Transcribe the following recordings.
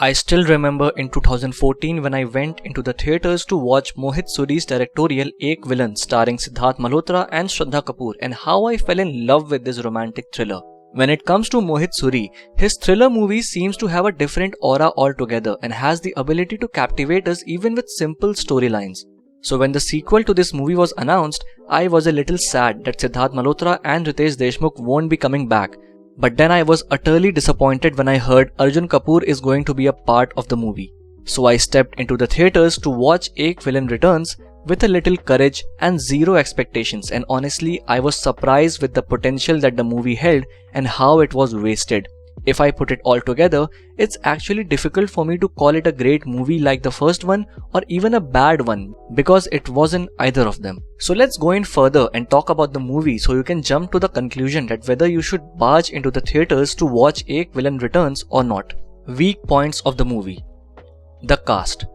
I still remember in 2014 when I went into the theatres to watch Mohit Suri's directorial Ekvillain starring Siddharth Malhotra and Shraddha Kapoor, and how I fell in love with this romantic thriller. When it comes to Mohit Suri, his thriller movies seems to have a different aura altogether and has the ability to captivate us even with simple storylines. So when the sequel to this movie was announced, I was a little sad that Siddharth Malhotra and Ritesh Deshmukh won't be coming back. But then I was utterly disappointed when I heard Arjun Kapoor is going to be a part of the movie. So I stepped into the theatres to watch Ekvillain Returns with a little courage and zero expectations, and honestly I was surprised with the potential that the movie held and how it was wasted. If I put it all together, it's actually difficult for me to call it a great movie like the first one or even a bad one, because it wasn't either of them. So let's go in further and talk about the movie so you can jump to the conclusion that whether you should barge into the theatres to watch Ekvillain Returns or not. Weak points of the movie. The cast.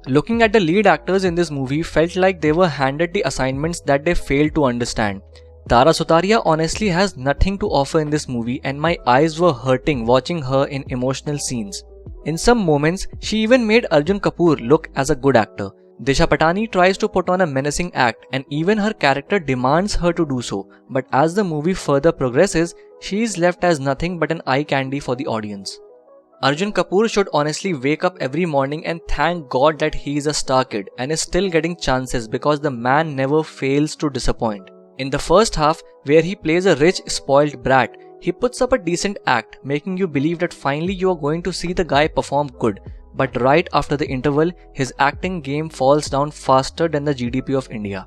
Looking at the lead actors in this movie felt like they were handed the assignments that they failed to understand. Sutaria honestly has nothing to offer in this movie, and my eyes were hurting watching her in emotional scenes. In some moments, she even made Arjun Kapoor look as a good actor. Disha Patani tries to put on a menacing act, and even her character demands her to do so, but as the movie further progresses, she is left as nothing but an eye candy for the audience. Arjun Kapoor should honestly wake up every morning and thank God that he is a star kid and is still getting chances, because the man never fails to disappoint. In the first half, where he plays a rich, spoiled brat, he puts up a decent act, making you believe that finally you are going to see the guy perform good. But right after the interval, his acting game falls down faster than the GDP of India.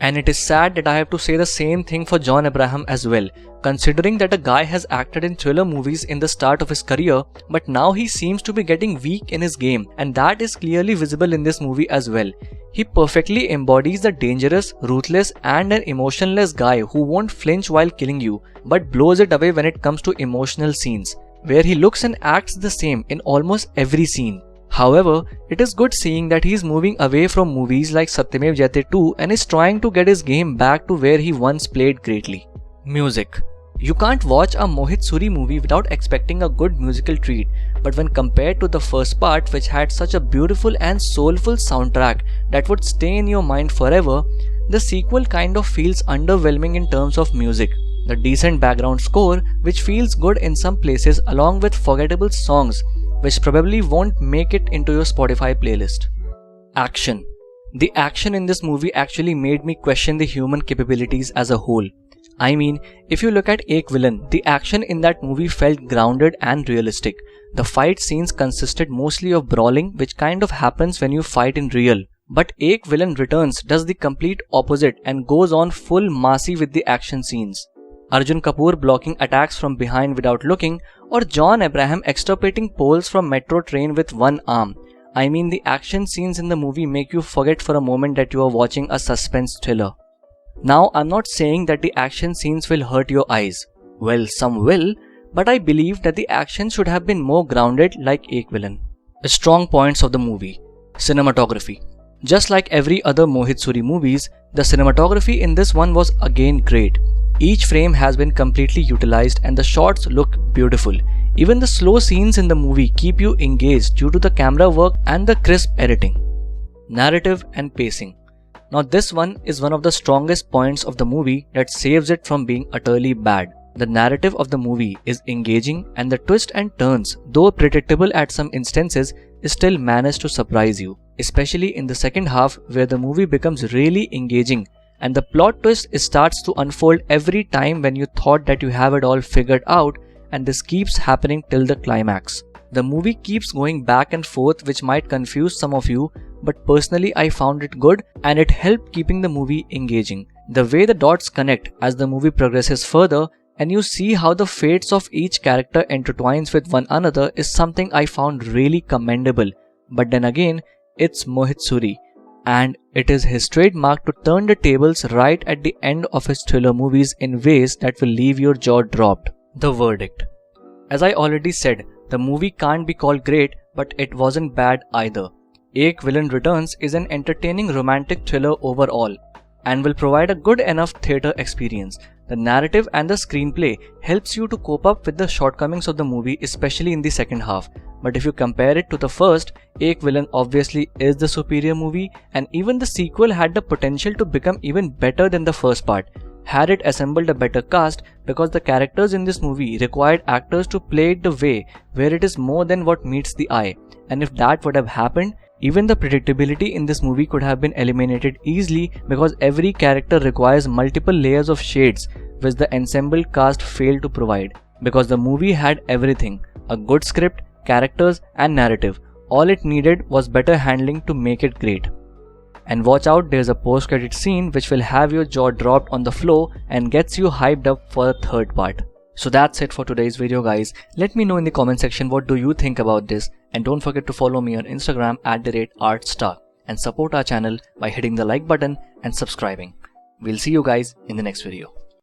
And it is sad that I have to say the same thing for John Abraham as well, considering that a guy has acted in thriller movies in the start of his career, but now he seems to be getting weak in his game, and that is clearly visible in this movie as well. He perfectly embodies the dangerous, ruthless and an emotionless guy who won't flinch while killing you, but blows it away when it comes to emotional scenes, where he looks and acts the same in almost every scene. However, it is good seeing that he is moving away from movies like Satyamev Jayate 2 and is trying to get his game back to where he once played greatly. Music. You can't watch a Mohit Suri movie without expecting a good musical treat, but when compared to the first part, which had such a beautiful and soulful soundtrack that would stay in your mind forever, the sequel kind of feels underwhelming in terms of music. The decent background score, which feels good in some places, along with forgettable songs which probably won't make it into your Spotify playlist. Action. The action in this movie actually made me question the human capabilities as a whole. I mean, if you look at Ekvillain, the action in that movie felt grounded and realistic. The fight scenes consisted mostly of brawling, which kind of happens when you fight in real. But Ekvillain Returns does the complete opposite and goes on full massy with the action scenes. Arjun Kapoor blocking attacks from behind without looking, or John Abraham extirpating poles from metro train with one arm. I mean, the action scenes in the movie make you forget for a moment that you are watching a suspense thriller. Now, I'm not saying that the action scenes will hurt your eyes. Well, some will, but I believe that the action should have been more grounded like Ekvillain. The strong points of the movie. Cinematography. Just like every other Mohit Suri movies, the cinematography in this one was again great. Each frame has been completely utilized and the shots look beautiful. Even the slow scenes in the movie keep you engaged due to the camera work and the crisp editing. Narrative and pacing. Now this one is one of the strongest points of the movie that saves it from being utterly bad. The narrative of the movie is engaging and the twists and turns, though predictable at some instances, still manage to surprise you. Especially in the second half, where the movie becomes really engaging and the plot twist starts to unfold every time when you thought that you have it all figured out, and this keeps happening till the climax. The movie keeps going back and forth, which might confuse some of you, but personally I found it good and it helped keeping the movie engaging. The way the dots connect as the movie progresses further and you see how the fates of each character intertwines with one another is something I found really commendable. But then again, it's Mohit Suri, and it is his trademark to turn the tables right at the end of his thriller movies in ways that will leave your jaw dropped. The verdict. As I already said, the movie can't be called great, but it wasn't bad either. Ekvillain Returns is an entertaining romantic thriller overall and will provide a good enough theatre experience. The narrative and the screenplay helps you to cope up with the shortcomings of the movie, especially in the second half, but if you compare it to the first, Ekvillain obviously is the superior movie, and even the sequel had the potential to become even better than the first part had it assembled a better cast, because the characters in this movie required actors to play it the way where it is more than what meets the eye, and if that would have happened, even the predictability in this movie could have been eliminated easily, because every character requires multiple layers of shades which the ensemble cast failed to provide. Because the movie had everything: a good script, characters and narrative. All it needed was better handling to make it great. And watch out, there's a post-credit scene which will have your jaw dropped on the floor and gets you hyped up for the third part. So that's it for today's video, guys. Let me know in the comment section what do you think about this, and don't forget to follow me on Instagram @artstar and support our channel by hitting the like button and subscribing. We'll see you guys in the next video.